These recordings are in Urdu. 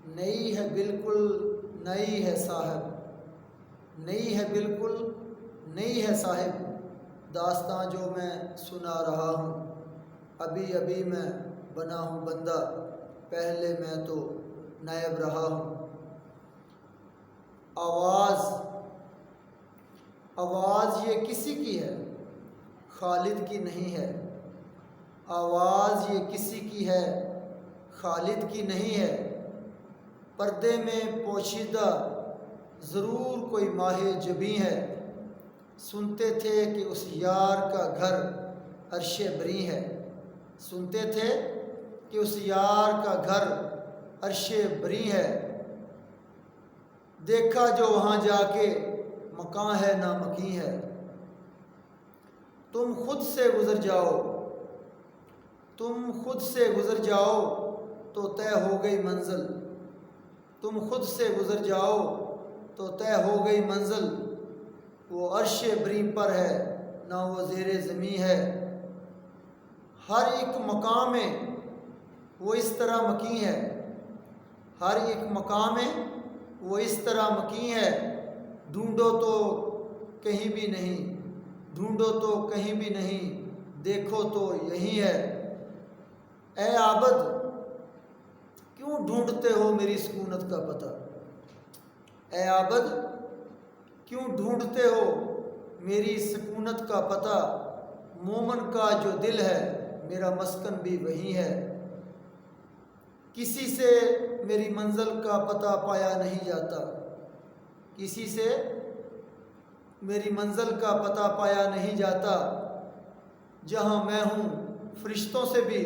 نئی ہے بالکل نئی ہے صاحب، نئی ہے بالکل نئی ہے صاحب، داستاں جو میں سنا رہا ہوں، ابھی ابھی میں بنا ہوں بندہ، پہلے میں تو نائب رہا ہوں۔ آواز آواز یہ کسی کی ہے، خالد کی نہیں ہے، آواز یہ کسی کی ہے، خالد کی نہیں ہے، پردے میں پوشیدہ ضرور کوئی ماہ جبیں ہے، سنتے تھے کہ اس یار کا گھر عرش بری ہے، سنتے تھے کہ اس یار کا گھر عرش بری ہے، دیکھا جو وہاں جا کے مکاں ہے نہ مکیں ہے، تم خود سے گزر جاؤ، تم خود سے گزر جاؤ تو طے ہو گئی منزل، تم خود سے گزر جاؤ تو طے ہو گئی منزل، وہ عرش بری پر ہے نہ وہ زیر زمیں ہے، ہر ایک مقام میں وہ اس طرح مکیں ہے، ہر ایک مقام میں وہ اس طرح مکیں ہے، ڈھونڈو تو کہیں بھی نہیں، ڈھونڈو تو کہیں بھی نہیں، دیکھو تو یہی ہے، اے عابد کیوں ڈھونڈتے ہو میری سکونت کا پتہ، اے عابد کیوں ڈھونڈتے ہو میری سکونت کا پتہ، مومن کا جو دل ہے میرا مسکن بھی وہی ہے، کسی سے میری منزل کا پتہ پایا نہیں جاتا، کسی سے میری منزل کا پتہ پایا نہیں جاتا، جہاں میں ہوں فرشتوں سے بھی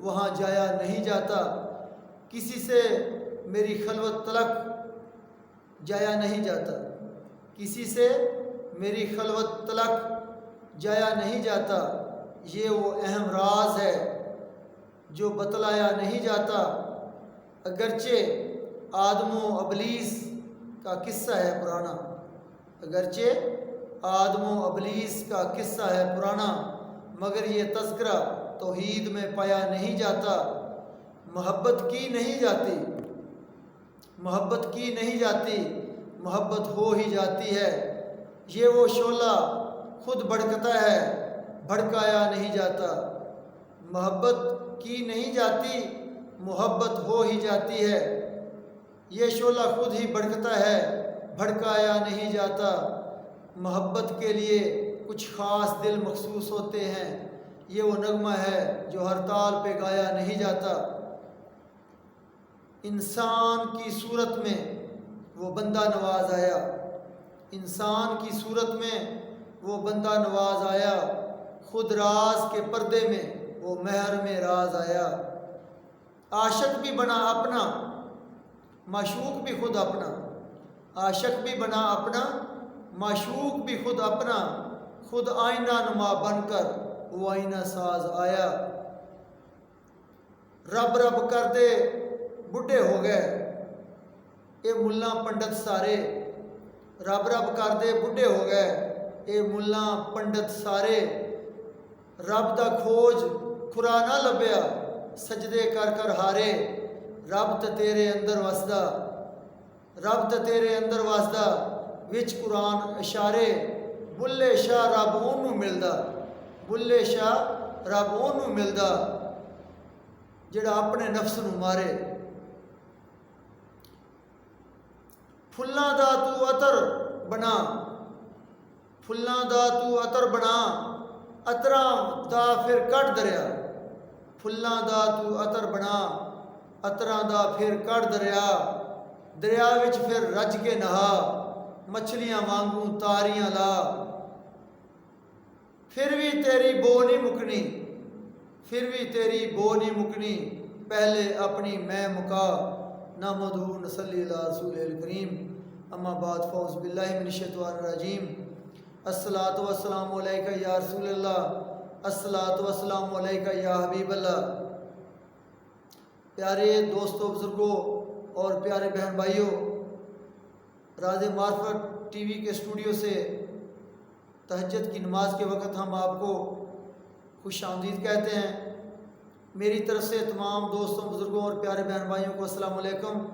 وہاں جایا نہیں جاتا، کسی سے میری خلوت تلک جایا نہیں جاتا، کسی سے میری خلوت تلک جایا نہیں جاتا، یہ وہ اہم راز ہے جو بتلایا نہیں جاتا، اگرچہ آدم و ابلیس کا قصہ ہے پرانا، اگرچہ آدم و ابلیس کا قصہ ہے پرانا، مگر یہ تذکرہ توحید میں پایا نہیں جاتا، محبت کی نہیں جاتی، محبت کی نہیں جاتی، محبت ہو ہی جاتی ہے، یہ وہ شعلہ خود بھڑکتا ہے بھڑکایا نہیں جاتا، محبت کی نہیں جاتی محبت ہو ہی جاتی ہے، یہ شعلہ خود ہی بھڑکتا ہے بھڑکایا نہیں جاتا، محبت کے لیے کچھ خاص دل مخصوص ہوتے ہیں، یہ وہ نغمہ ہے جو ہر تال پہ گایا نہیں جاتا، انسان کی صورت میں وہ بندہ نواز آیا، انسان کی صورت میں وہ بندہ نواز آیا، خود راز کے پردے میں وہ محرم راز آیا، عاشق بھی بنا اپنا معشوق بھی خود اپنا، عاشق بھی بنا اپنا معشوق بھی خود اپنا، خود آئینہ نما بن کر وہ آئینہ ساز آیا، رب رب کرتے بڈھے ہو گئے اے ملا پنڈت سارے، رب رب کردے بڈھے ہو گئے اے ملا پنڈت سارے، رب دا کھوج کھرا نہ لبیا سجدے کر کر ہارے، رب تے تیرے اندر وسدا، رب تے تیرے اندر وسدا، وچ قرآن اشارے، بلے شاہ رب اونوں ملدا، بلے شاہ رب اونوں ملدا جڑا اپنے نفس نو مارے، پھلاں دا تو عطر بنا، پھلاں دا تو عطر بنا، عطراں دا پھر کٹ دریا، پھلاں دا تو عطر بنا، عطراں دا پھر کٹ دریا، دریا وچ پھر رج کے نہا، مچھلیاں وانگوں تاریاں لا، پھر بھی تیری بو نہیں مکنی، پھر بھی تیری بو نہیں مکنی، پہلے اپنی میں مکا، نہ مدعو نصلی علی رسول الکریم، اما بعد فاعوذ باللہ من الشیطان الرجیم، الصلاۃ والسلام علیکہ یا رسول اللہ، الصلاۃ والسلام علیکہ یا حبیب اللہ۔ پیارے دوستوں بزرگوں اور پیارے بہن بھائیوں، راز معرفت ٹی وی کے اسٹوڈیو سے تہجد کی نماز کے وقت ہم آپ کو خوش آمدید کہتے ہیں، میری طرف سے تمام دوستوں بزرگوں اور پیارے بہن بھائیوں کو السلام علیکم۔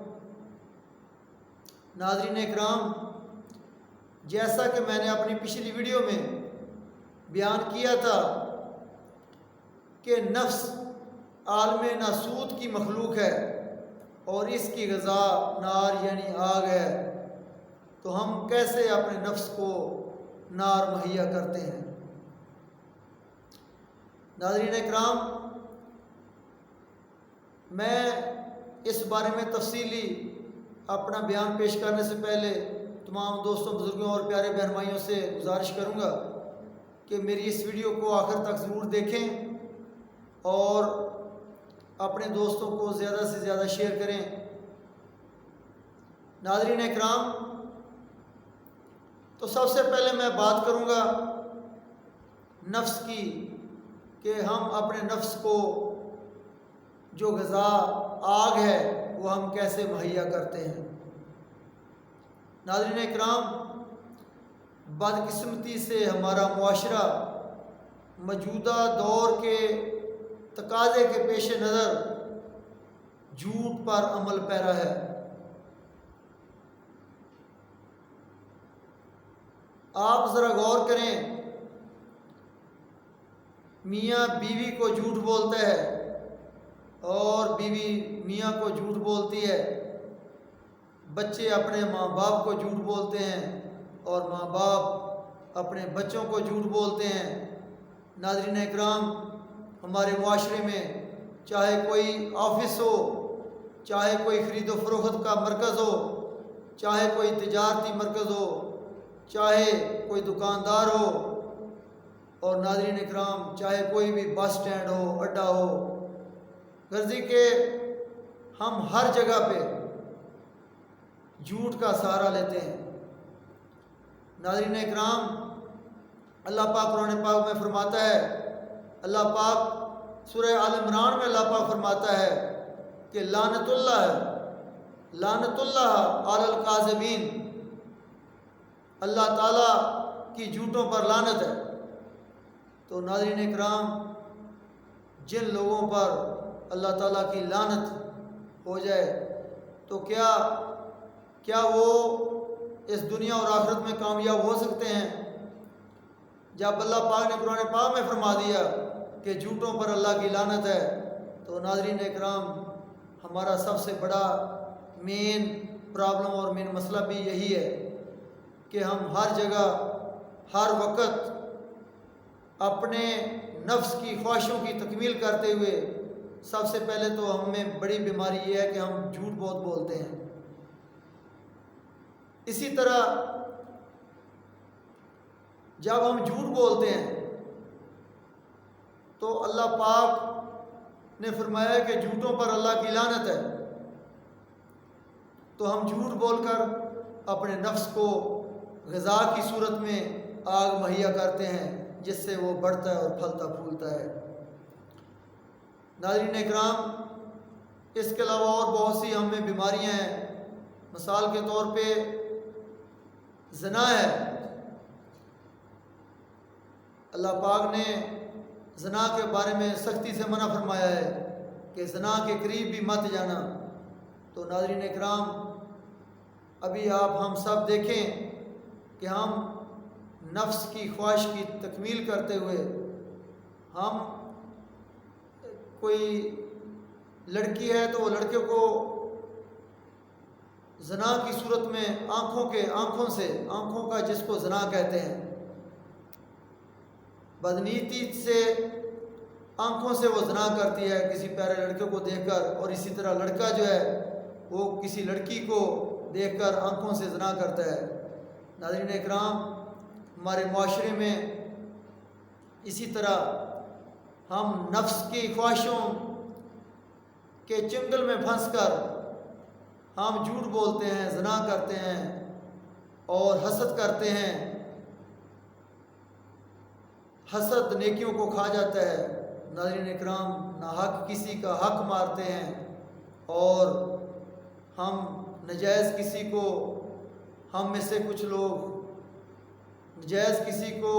ناظرین اکرام، جیسا کہ میں نے اپنی پچھلی ویڈیو میں بیان کیا تھا کہ نفس عالم ناسوت کی مخلوق ہے اور اس کی غذا نار یعنی آگ ہے، تو ہم کیسے اپنے نفس کو نار مہیا کرتے ہیں؟ ناظرین اکرام، میں اس بارے میں تفصیلی اپنا بیان پیش کرنے سے پہلے تمام دوستوں، بزرگوں اور پیارے بہن بھائیوں سے گزارش کروں گا کہ میری اس ویڈیو کو آخر تک ضرور دیکھیں اور اپنے دوستوں کو زیادہ سے زیادہ شیئر کریں۔ ناظرین اکرام، تو سب سے پہلے میں بات کروں گا نفس کی، کہ ہم اپنے نفس کو جو غذا آگ ہے وہ ہم کیسے مہیا کرتے ہیں۔ ناظرین اکرام، بدقسمتی سے ہمارا معاشرہ موجودہ دور کے تقاضے کے پیش نظر جھوٹ پر عمل پیرا ہے۔ آپ ذرا غور کریں، میاں بیوی کو جھوٹ بولتا ہے اور بیوی میاں کو جھوٹ بولتی ہے، بچے اپنے ماں باپ کو جھوٹ بولتے ہیں اور ماں باپ اپنے بچوں کو جھوٹ بولتے ہیں۔ ناظرین اکرام، ہمارے معاشرے میں چاہے کوئی آفس ہو، چاہے کوئی خرید و فروخت کا مرکز ہو، چاہے کوئی تجارتی مرکز ہو، چاہے کوئی دکاندار ہو، اور ناظرین اکرام چاہے کوئی بھی بس سٹینڈ ہو، اڈا ہو، غرضی کہ ہم ہر جگہ پہ جھوٹ کا سہارا لیتے ہیں۔ ناظرین اکرام، اللہ پاک قرآن پاک میں فرماتا ہے، اللہ پاک سورہ آل عمران میں اللہ پاک فرماتا ہے کہ لعنت اللہ علی الکاذبین، اللہ تعالیٰ کی جھوٹوں پر لعنت ہے۔ تو ناظرین اکرام، جن لوگوں پر اللہ تعالیٰ کی لعنت ہو جائے تو کیا وہ اس دنیا اور آخرت میں کامیاب ہو سکتے ہیں؟ جب اللہ پاک نے قرآن پاک میں فرما دیا کہ جھوٹوں پر اللہ کی لعنت ہے، تو ناظرین اکرام، ہمارا سب سے بڑا مین پرابلم اور مین مسئلہ بھی یہی ہے کہ ہم ہر جگہ ہر وقت اپنے نفس کی خواہشوں کی تکمیل کرتے ہوئے، سب سے پہلے تو ہم میں بڑی بیماری یہ ہے کہ ہم جھوٹ بہت بولتے ہیں۔ اسی طرح جب ہم جھوٹ بولتے ہیں تو اللہ پاک نے فرمایا کہ جھوٹوں پر اللہ کی لعنت ہے، تو ہم جھوٹ بول کر اپنے نفس کو غذا کی صورت میں آگ مہیا کرتے ہیں، جس سے وہ بڑھتا ہے اور پھلتا پھولتا ہے۔ ناظرین اکرام، اس کے علاوہ اور بہت سی ہم میں بیماریاں ہیں۔ مثال کے طور پہ زنا ہے۔ اللہ پاک نے زنا کے بارے میں سختی سے منع فرمایا ہے کہ زنا کے قریب بھی مت جانا۔ تو ناظرین اکرام، ابھی آپ ہم سب دیکھیں کہ ہم نفس کی خواہش کی تکمیل کرتے ہوئے، ہم کوئی لڑکی ہے تو وہ لڑکے کو زنا کی صورت میں آنکھوں کا جس کو زنا کہتے ہیں، بدنیتی سے آنکھوں سے وہ زنا کرتی ہے کسی پیارے لڑکے کو دیکھ کر، اور اسی طرح لڑکا جو ہے وہ کسی لڑکی کو دیکھ کر آنکھوں سے زنا کرتا ہے۔ ناظرین اکرام، ہمارے معاشرے میں اسی طرح ہم نفس کی خواہشوں کے چنگل میں پھنس کر ہم جھوٹ بولتے ہیں، زنا کرتے ہیں اور حسد کرتے ہیں۔ حسد نیکیوں کو کھا جاتا ہے۔ ناظرین اکرام، ناحق کسی کا حق مارتے ہیں اور ہم نجائز کسی کو، ہم میں سے کچھ لوگ نجائز کسی کو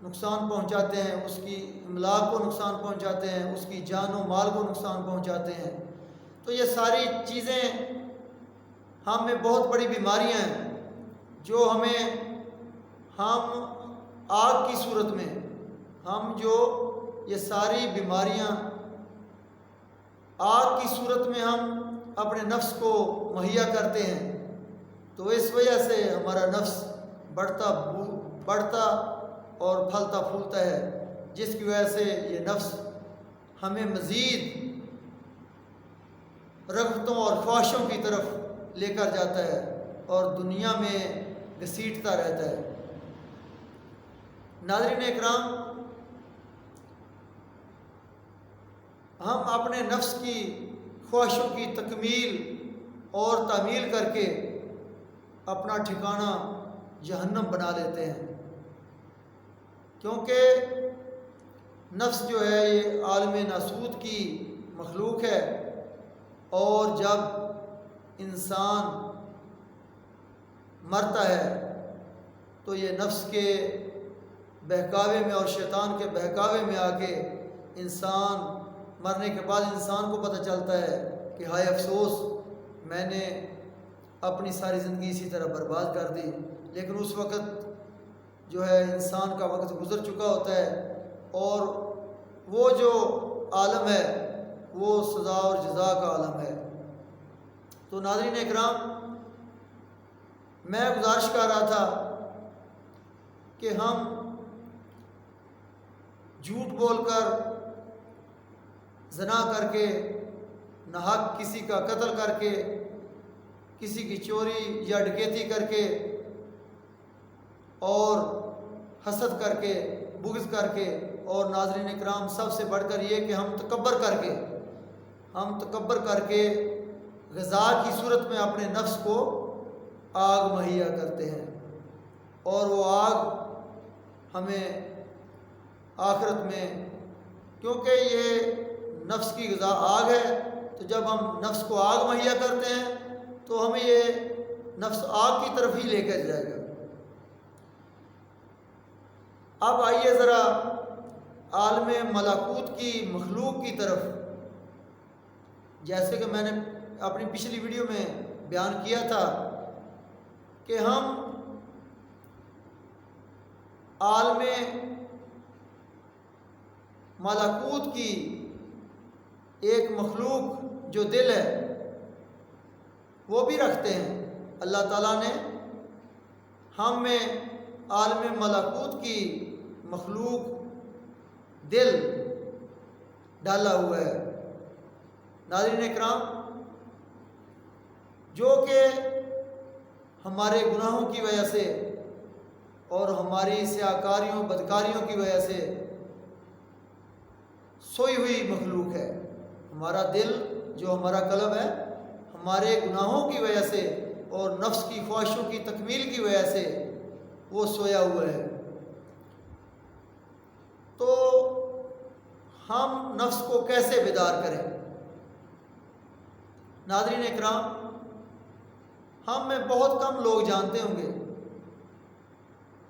نقصان پہنچاتے ہیں، اس کی املاک کو نقصان پہنچاتے ہیں، اس کی جان و مال کو نقصان پہنچاتے ہیں۔ تو یہ ساری چیزیں ہم میں بہت بڑی بیماریاں ہیں جو ہم آگ کی صورت میں یہ ساری بیماریاں آگ کی صورت میں ہم اپنے نفس کو مہیا کرتے ہیں، تو اس وجہ سے ہمارا نفس بڑھتا اور پھلتا پھولتا ہے، جس کی وجہ سے یہ نفس ہمیں مزید رغبتوں اور خواہشوں کی طرف لے کر جاتا ہے اور دنیا میں گھسیٹتا رہتا ہے۔ ناظرین اکرام، ہم اپنے نفس کی خواہشوں کی تکمیل اور تعمیل کر کے اپنا ٹھکانہ جہنم بنا لیتے ہیں، کیونکہ نفس جو ہے یہ عالم ناسوت کی مخلوق ہے، اور جب انسان مرتا ہے تو یہ نفس کے بہکاوے میں اور شیطان کے بہکاوے میں آ کے انسان مرنے کے بعد انسان کو پتہ چلتا ہے کہ ہائے افسوس، میں نے اپنی ساری زندگی اسی طرح برباد کر دی، لیکن اس وقت جو ہے انسان کا وقت گزر چکا ہوتا ہے، اور وہ جو عالم ہے وہ سزا اور جزا کا عالم ہے۔ تو ناظرین اکرام، میں گزارش کر رہا تھا کہ ہم جھوٹ بول کر، زنا کر کے، ناحق کسی کا قتل کر کے، کسی کی چوری یا ڈکیتی کر کے، اور حسد کر کے، بغض کر کے، اور ناظرین اکرام سب سے بڑھ کر یہ کہ ہم تکبر کر کے غذا کی صورت میں اپنے نفس کو آگ مہیا کرتے ہیں، اور وہ آگ ہمیں آخرت میں، کیونکہ یہ نفس کی غذا آگ ہے، تو جب ہم نفس کو آگ مہیا کرتے ہیں تو ہمیں یہ نفس آگ کی طرف ہی لے کر جائے گا۔ اب آئیے ذرا عالم ملکوت کی مخلوق کی طرف، جیسے کہ میں نے اپنی پچھلی ویڈیو میں بیان کیا تھا کہ ہم عالم ملکوت کی ایک مخلوق جو دل ہے وہ بھی رکھتے ہیں۔ اللہ تعالیٰ نے ہم میں عالم ملکوت کی مخلوق دل ڈالا ہوا ہے۔ ناظرین اکرام، جو کہ ہمارے گناہوں کی وجہ سے اور ہماری سیاکاریوں بدکاریوں کی وجہ سے سوئی ہوئی مخلوق ہے۔ ہمارا دل جو ہمارا قلب ہے، ہمارے گناہوں کی وجہ سے اور نفس کی خواہشوں کی تکمیل کی وجہ سے وہ سویا ہوا ہے۔ تو ہم نفس کو کیسے بیدار کریں؟ ناظرین اکرام، ہم میں بہت کم لوگ جانتے ہوں گے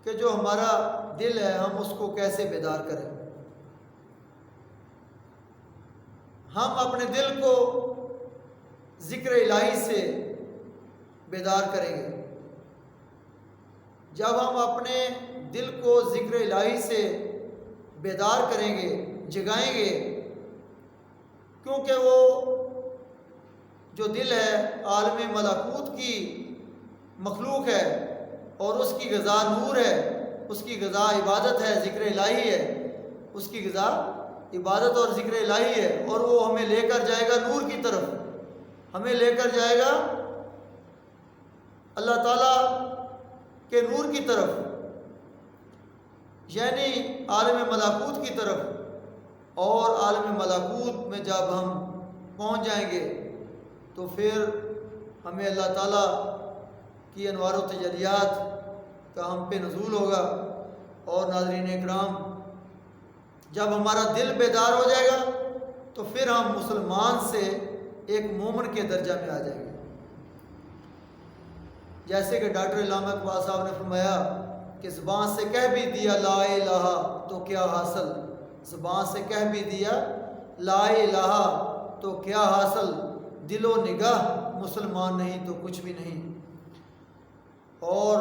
کہ جو ہمارا دل ہے ہم اس کو کیسے بیدار کریں۔ ہم اپنے دل کو ذکر الہی سے بیدار کریں گے۔ جب ہم اپنے دل کو ذکر الہی سے بیدار کریں گے، جگائیں گے، کیونکہ وہ جو دل ہے عالم ملکوت کی مخلوق ہے، اور اس کی غذا نور ہے، اس کی غذا عبادت ہے، ذکر الہی ہے، اس کی غذا عبادت اور ذکر الہی ہے، اور وہ ہمیں لے کر جائے گا نور کی طرف، ہمیں لے کر جائے گا اللہ تعالیٰ کے نور کی طرف، یعنی عالم ملکوت کی طرف۔ اور عالم ملکوت میں جب ہم پہنچ جائیں گے تو پھر ہمیں اللہ تعالیٰ کی انوار و تجلیات کا ہم پہ نزول ہوگا۔ اور ناظرین اکرام، جب ہمارا دل بیدار ہو جائے گا تو پھر ہم مسلمان سے ایک مومن کے درجہ میں آ جائیں گے۔ جیسے کہ ڈاکٹر علامہ اقبال صاحب نے فرمایا کہ زبان سے کہہ بھی دیا لا الہ تو کیا حاصل، زبان سے کہہ بھی دیا لا الہ تو کیا حاصل، دل و نگاہ مسلمان نہیں تو کچھ بھی نہیں۔ اور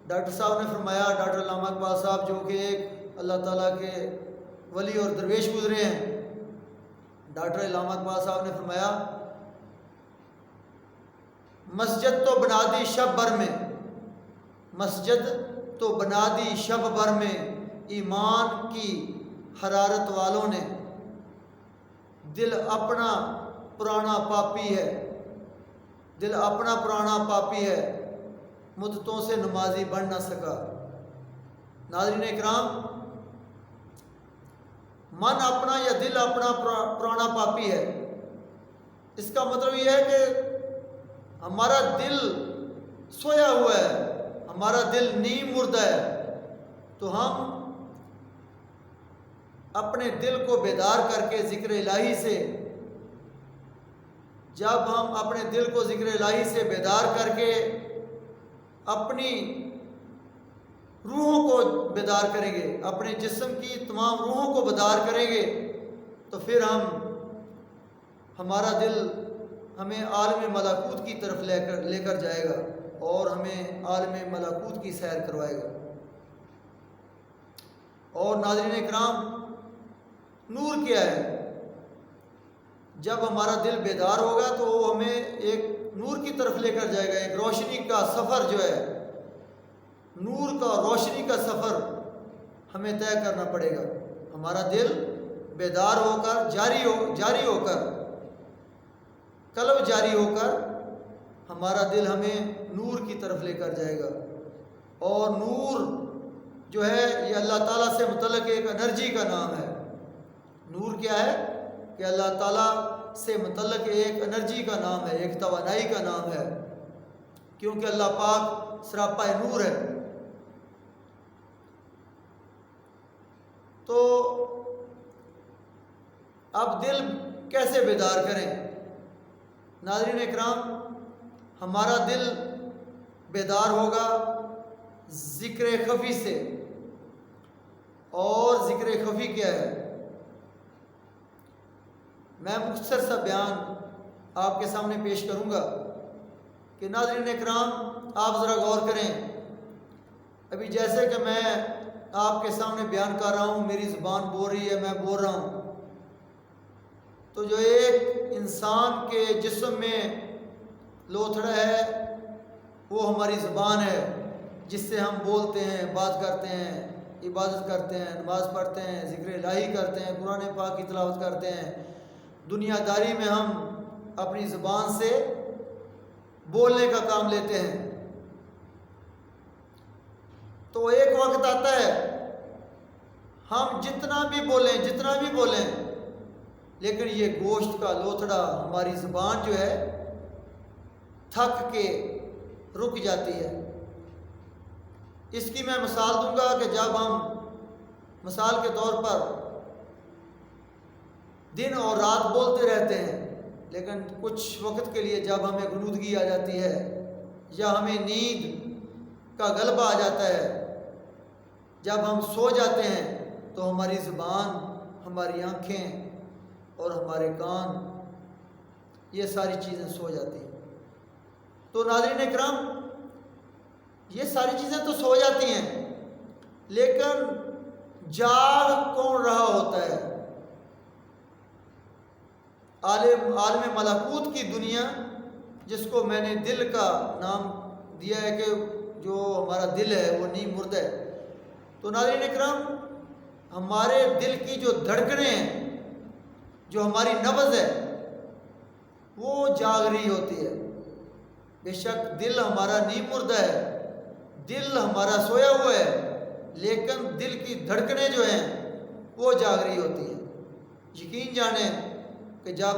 ڈاکٹر صاحب نے فرمایا، ڈاکٹر علامہ اقبال صاحب جو کہ ایک اللہ تعالیٰ کے ولی اور درویش گزرے ہیں، ڈاکٹر علامہ اقبال صاحب نے فرمایا مسجد تو بنا دی شب بھر میں، مسجد تو بنا دی شب بھر میں، ایمان کی حرارت والوں نے، دل اپنا پرانا پاپی ہے، دل اپنا پرانا پاپی ہے، مدتوں سے نمازی بن نہ سکا۔ ناظرین اکرام، من اپنا یا دل اپنا پرانا پاپی ہے، اس کا مطلب یہ ہے کہ ہمارا دل سویا ہوا ہے، ہمارا دل نیم مردہ ہے، تو ہم اپنے دل کو بیدار کر کے ذکر الہی سے، جب ہم اپنے دل کو ذکر الہی سے بیدار کر کے اپنی روحوں کو بیدار کریں گے، اپنے جسم کی تمام روحوں کو بیدار کریں گے، تو پھر ہمارا دل ہمیں عالم ملکوت کی طرف لے کر جائے گا اور ہمیں عالم ملکوت کی سیر کروائے گا۔ اور ناظرین اکرام، نور کیا ہے؟ جب ہمارا دل بیدار ہوگا تو وہ ہمیں ایک نور کی طرف لے کر جائے گا، ایک روشنی کا سفر جو ہے، نور کا روشنی کا سفر ہمیں طے کرنا پڑے گا۔ ہمارا دل بیدار ہو کر جاری ہو کر قلب جاری ہو کر ہمارا دل ہمیں نور کی طرف لے کر جائے گا۔ اور نور جو ہے یہ اللہ تعالیٰ سے متعلق ایک انرجی کا نام ہے۔ نور کیا ہے؟ کہ اللہ تعالیٰ سے متعلق ایک انرجی کا نام ہے، ایک توانائی کا نام ہے، کیونکہ اللہ پاک سراپا نور ہے۔ تو اب دل کیسے بیدار کریں؟ ناظرین اکرام، ہمارا دل بیدار ہوگا ذکر خفی سے۔ اور ذکر خفی کیا ہے؟ میں مختصر سا بیان آپ کے سامنے پیش کروں گا کہ ناظرین اکرام آپ ذرا غور کریں۔ ابھی جیسے کہ میں آپ کے سامنے بیان کر رہا ہوں، میری زبان بول رہی ہے، میں بول رہا ہوں، تو جو ایک انسان کے جسم میں لوتھڑا ہے وہ ہماری زبان ہے، جس سے ہم بولتے ہیں، بات کرتے ہیں، عبادت کرتے ہیں، نماز پڑھتے ہیں، ذکر الہی کرتے ہیں، قرآن پاک کی تلاوت کرتے ہیں۔ دنیا داری میں ہم اپنی زبان سے بولنے کا کام لیتے ہیں۔ تو ایک وقت آتا ہے ہم جتنا بھی بولیں لیکن یہ گوشت کا لوتھڑا ہماری زبان جو ہے تھک کے رک جاتی ہے۔ اس کی میں مثال دوں گا کہ جب ہم مثال کے طور پر دن اور رات بولتے رہتے ہیں، لیکن کچھ وقت کے لیے جب ہمیں غنودگی آ جاتی ہے یا ہمیں نیند کا غلبہ آ جاتا ہے، جب ہم سو جاتے ہیں تو ہماری زبان، ہماری آنکھیں اور ہمارے کان، یہ ساری چیزیں سو جاتی ہیں۔ تو ناظرین اکرام، یہ ساری چیزیں تو سو جاتی ہیں، لیکن جاگ کون رہا ہوتا ہے؟ عالم ملکوت کی دنیا، جس کو میں نے دل کا نام دیا ہے کہ جو ہمارا دل ہے وہ نیم مردہ ہے۔ تو ناظرین اکرام، ہمارے دل کی جو دھڑکنیں ہیں، جو ہماری نبض ہے، وہ جاگ رہی ہوتی ہے۔ بے شک دل ہمارا نیم مردہ ہے، دل ہمارا سویا ہوا ہے، لیکن دل کی دھڑکنیں جو ہیں وہ جاگ رہی ہوتی ہیں۔ یقین جانیں کہ جب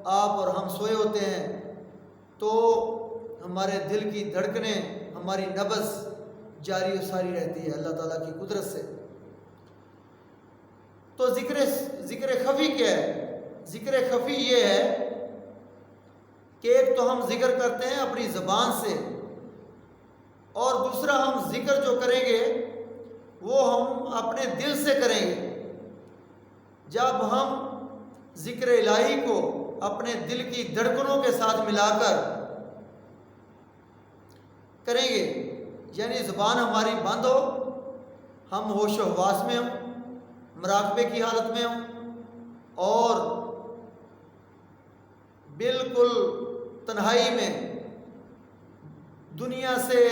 آپ اور ہم سوئے ہوتے ہیں تو ہمارے دل کی دھڑکنیں، ہماری نبض جاری و ساری رہتی ہے اللہ تعالیٰ کی قدرت سے۔ تو ذکر خفی کیا ہے؟ ذکر خفی یہ ہے کہ ایک تو ہم ذکر کرتے ہیں اپنی زبان سے، اور دوسرا ہم ذکر جو کریں گے وہ ہم اپنے دل سے کریں گے۔ جب ہم ذکر الہی کو اپنے دل کی دھڑکنوں کے ساتھ ملا کر کریں گے، یعنی زبان ہماری بند ہو، ہم ہوش و حواس میں ہوں، مراقبے کی حالت میں ہوں، اور بالکل تنہائی میں دنیا سے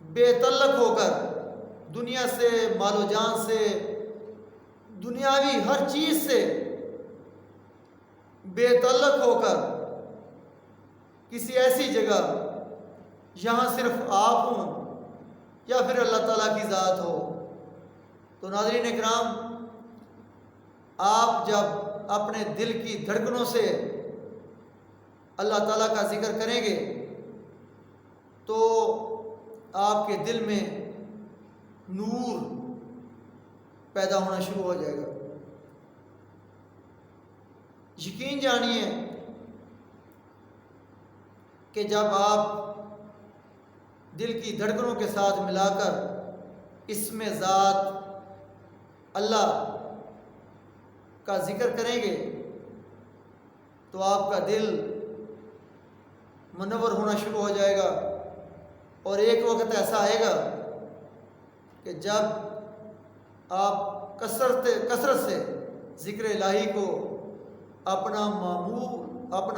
بے تعلق ہو کر، دنیا سے، مال و جان سے، دنیاوی ہر چیز سے بے تعلق ہو کر کسی ایسی جگہ جہاں صرف آپ ہوں یا پھر اللہ تعالیٰ کی ذات ہو۔ تو ناظرین اکرام، آپ جب اپنے دل کی دھڑکنوں سے اللہ تعالیٰ کا ذکر کریں گے تو آپ کے دل میں نور پیدا ہونا شروع ہو جائے گا۔ یقین جانیے کہ جب آپ دل کی دھڑکنوں کے ساتھ ملا کر اس میں ذات اللہ کا ذکر کریں گے تو آپ کا دل منور ہونا شروع ہو جائے گا، اور ایک وقت ایسا آئے گا کہ جب آپ کثرت سے ذکر الہی کو اپنا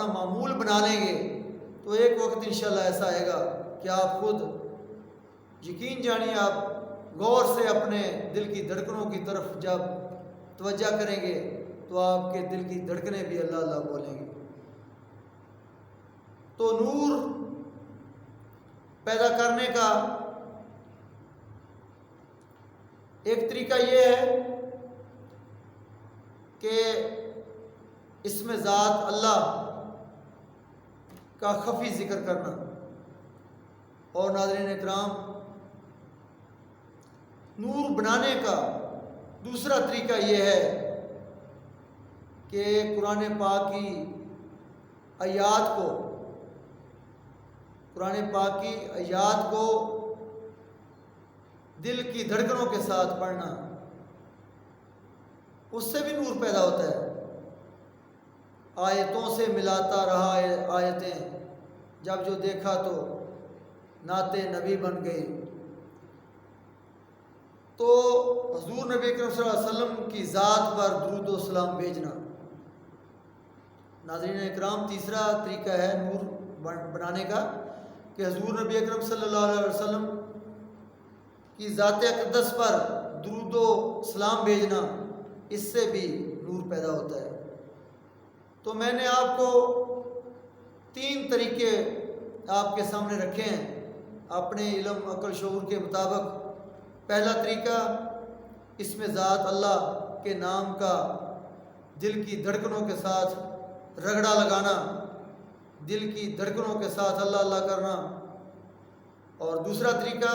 معمول بنا لیں گے تو ایک وقت انشاءاللہ ایسا آئے گا کہ آپ خود یقین جانیے، آپ غور سے اپنے دل کی دھڑکنوں کی طرف جب توجہ کریں گے تو آپ کے دل کی دھڑکنیں بھی اللہ اللہ بولیں گے۔ تو نور پیدا کرنے کا ایک طریقہ یہ ہے کہ اس میں ذات اللہ کا خفی ذکر کرنا، اور ناظرین اکرام، نور بنانے کا دوسرا طریقہ یہ ہے کہ قرآن پاک کی آیات کو دل کی دھڑکنوں کے ساتھ پڑھنا، اس سے بھی نور پیدا ہوتا ہے۔ آیتوں سے ملاتا رہا آیتیں، جب جو دیکھا تو نعت نبی بن گئی۔ تو حضور نبی اکرم صلی اللہ علیہ وسلم کی ذات پر درود و سلام بھیجنا۔ ناظرین اکرام، تیسرا طریقہ ہے نور بنانے کا کہ حضور نبی اکرم صلی اللہ علیہ وسلم کی ذات اقدس پر درود و سلام بھیجنا، اس سے بھی نور پیدا ہوتا ہے۔ تو میں نے آپ کو 3 طریقے آپ کے سامنے رکھے ہیں اپنے علم، عقل، شعور کے مطابق۔ پہلا طریقہ، اس میں ذات اللہ کے نام کا دل کی دھڑکنوں کے ساتھ رگڑا لگانا، دل کی دھڑکنوں کے ساتھ اللہ اللہ کرنا۔ اور دوسرا طریقہ،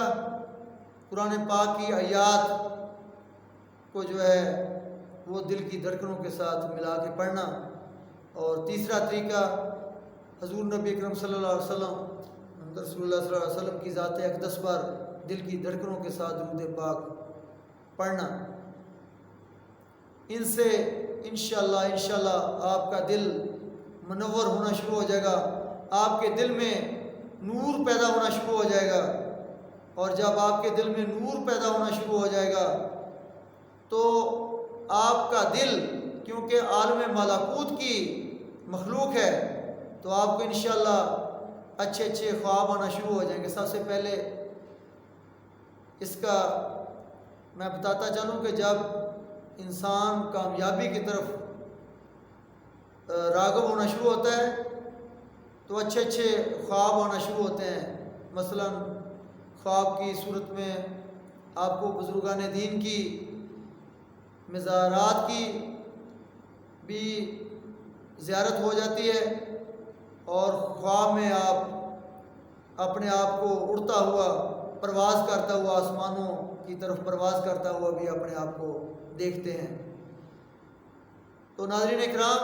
قرآن پاک کی آیات کو جو ہے وہ دل کی دھڑکنوں کے ساتھ ملا کے پڑھنا۔ اور تیسرا طریقہ، حضور نبی اکرم صلی اللہ علیہ وسلم، رسول اللہ صلی اللہ علیہ وسلم کی ذات اقدس پر دل کی دھڑکنوں کے ساتھ درود پاک پڑھنا۔ ان سے انشاءاللہ آپ کا دل منور ہونا شروع ہو جائے گا، آپ کے دل میں نور پیدا ہونا شروع ہو جائے گا۔ اور جب آپ کے دل میں نور پیدا ہونا شروع ہو جائے گا تو آپ کا دل، کیونکہ عالم ملکوت کی مخلوق ہے، تو آپ کو انشاءاللہ اچھے خواب آنا شروع ہو جائیں گے۔ سب سے پہلے اس کا میں بتاتا چلوں کہ جب انسان کامیابی کی طرف راغب ہونا شروع ہوتا ہے تو اچھے خواب آنا شروع ہوتے ہیں۔ مثلا خواب کی صورت میں آپ کو بزرگان دین کی مزارات کی بھی زیارت ہو جاتی ہے، اور خواب میں آپ اپنے آپ کو اڑتا ہوا، پرواز کرتا ہوا، آسمانوں کی طرف پرواز کرتا ہوا بھی اپنے آپ کو دیکھتے ہیں۔ تو ناظرین اکرام،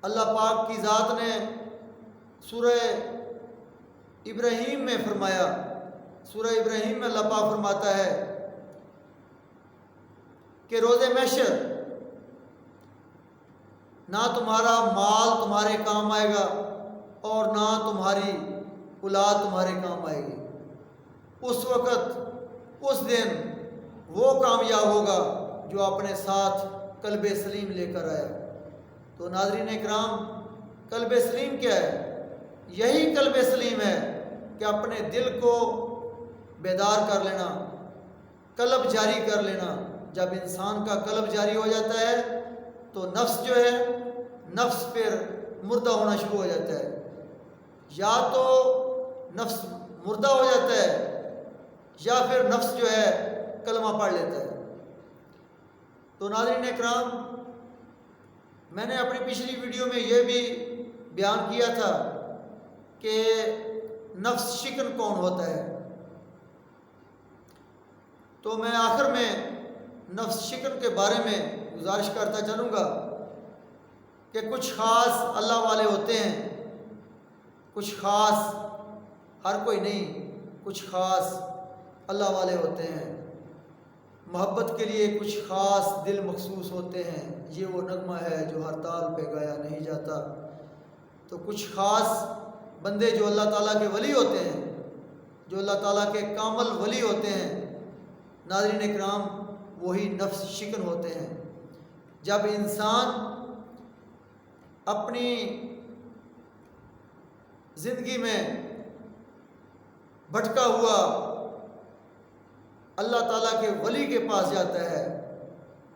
اللہ پاک کی ذات نے سورہ ابراہیم میں فرمایا، سورہ ابراہیم میں اللہ پاک فرماتا ہے کہ روز محشر نہ تمہارا مال تمہارے کام آئے گا اور نہ تمہاری اولاد تمہارے کام آئے گی۔ اس وقت اس دن وہ کامیاب ہوگا جو اپنے ساتھ قلب سلیم لے کر آیا۔ تو ناظرین اکرام، قلب سلیم کیا ہے؟ یہی قلب سلیم ہے کہ اپنے دل کو بیدار کر لینا، قلب جاری کر لینا۔ جب انسان کا قلب جاری ہو جاتا ہے تو نفس جو ہے، نفس پھر مردہ ہونا شروع ہو جاتا ہے۔ یا تو نفس مردہ ہو جاتا ہے یا پھر نفس جو ہے کلمہ پڑھ لیتا ہے۔ تو ناظرین اکرام، میں نے اپنی پچھلی ویڈیو میں یہ بھی بیان کیا تھا کہ نفس شکن کون ہوتا ہے۔ تو میں آخر میں نفس شکن کے بارے میں گزارش کرتا چلوں گا کہ کچھ خاص اللہ والے ہوتے ہیں، کچھ خاص، ہر کوئی نہیں، کچھ خاص اللہ والے ہوتے ہیں۔ محبت کے لیے کچھ خاص دل مخصوص ہوتے ہیں، یہ وہ نغمہ ہے جو ہر تال پہ گایا نہیں جاتا۔ تو کچھ خاص بندے جو اللہ تعالیٰ کے ولی ہوتے ہیں، جو اللہ تعالیٰ کے کامل ولی ہوتے ہیں، ناظرین اکرام، وہی نفس شکن ہوتے ہیں۔ جب انسان اپنی زندگی میں بھٹکا ہوا اللہ تعالیٰ کے ولی کے پاس جاتا ہے،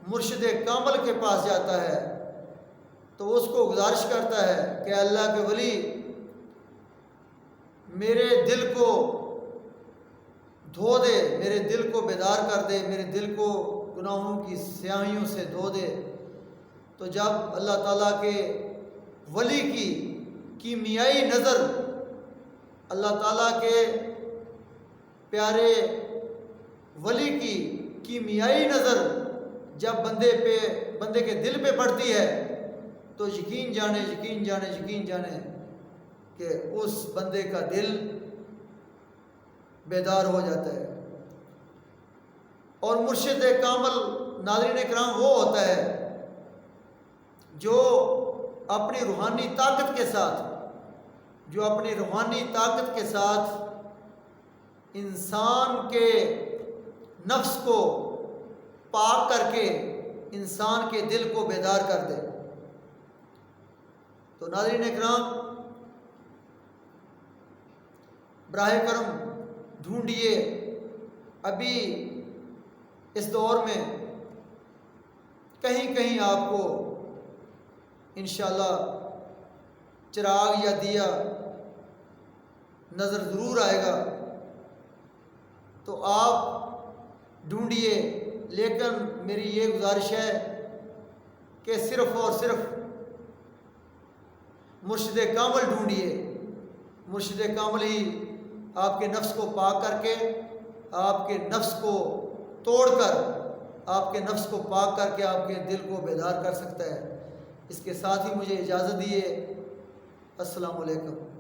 مرشد کامل کے پاس جاتا ہے، تو اس کو گزارش کرتا ہے کہ اللہ کے ولی میرے دل کو دھو دے، میرے دل کو بیدار کر دے، میرے دل کو گناہوں کی سیاہیوں سے دھو دے۔ تو جب اللہ تعالیٰ کے ولی کی کیمیائی نظر، اللہ تعالیٰ کے پیارے ولی کی کیمیائی نظر جب بندے کے دل پہ پڑتی ہے تو یقین جانے کہ اس بندے کا دل بیدار ہو جاتا ہے۔ اور مرشد کامل، ناظرین اکرام، وہ ہوتا ہے جو اپنی روحانی طاقت کے ساتھ انسان کے نفس کو پاک کر کے انسان کے دل کو بیدار کر دے۔ تو ناظرین اکرام، براہ کرم ڈھونڈیے، ابھی اس دور میں کہیں کہیں آپ کو انشاءاللہ چراغ یا دیا نظر ضرور آئے گا، تو آپ ڈھونڈیے۔ لیکن میری یہ گزارش ہے کہ صرف اور صرف مرشد کامل ڈھونڈیے۔ مرشد کامل ہی آپ کے نفس کو پاک کر کے، آپ کے نفس کو توڑ کر، آپ کے نفس کو پاک کر کے آپ کے دل کو بیدار کر سکتا ہے۔ اس کے ساتھ ہی مجھے اجازت دیے۔ السلام علیکم۔